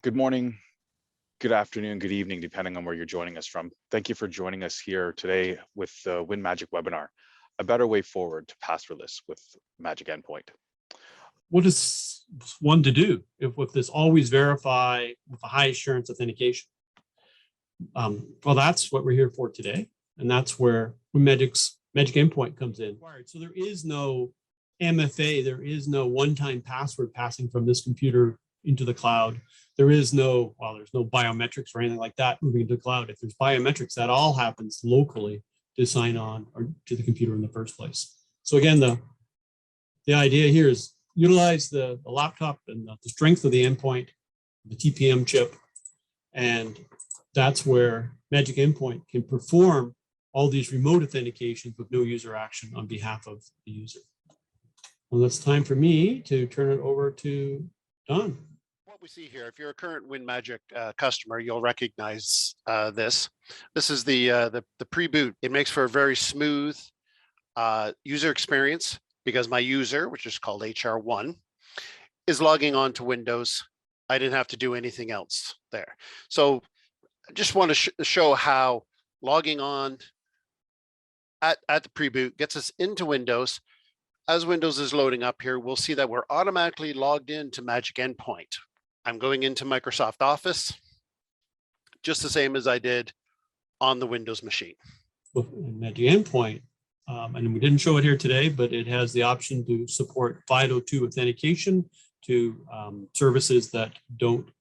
Good morning, good afternoon, good evening, depending on where you're joining us from. Thank you for joining us here today with the WinMagic webinar, a better way forward to passwordless with MagicEndpoint. What is one to do with this always verify with a high assurance authentication? Well, that's what we're here for today. And that's where MagicEndpoint comes in. So there is no MFA, there is no one-time password passing from this computer into the cloud. There is no, well, there's no biometrics or anything like that moving into the cloud. If there's biometrics, that all happens locally to sign on or to the computer in the first place. So again, the idea here is utilize the laptop and the strength of the endpoint, the TPM chip, and that's where MagicEndpoint can perform all these remote authentications with no user action on behalf of the user. Well, it's time for me to turn it over to Don. What we see here, if you're a current WinMagic customer, you'll recognize this. This is the pre-boot. It makes for a very smooth user experience because my user, which is called HR1, is logging on to Windows. I didn't have to do anything else there. So I just want to show how logging on at the pre-boot gets us into Windows. As Windows is loading up here, we'll see that we're automatically logged into MagicEndpoint. I'm going into Microsoft Office, just the same as I did on the Windows machine. MagicEndpoint, and we didn't show it here today, but it has the option to support FIDO2 authentication to services that don't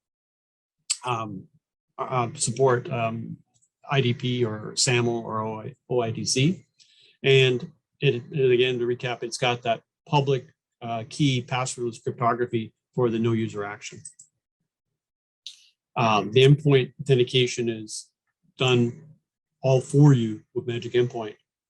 support IDP or SAML or OIDC. And it again, to recap, it's got that public key passwordless cryptography for the no user action. The endpoint authentication is done all for you with MagicEndpoint.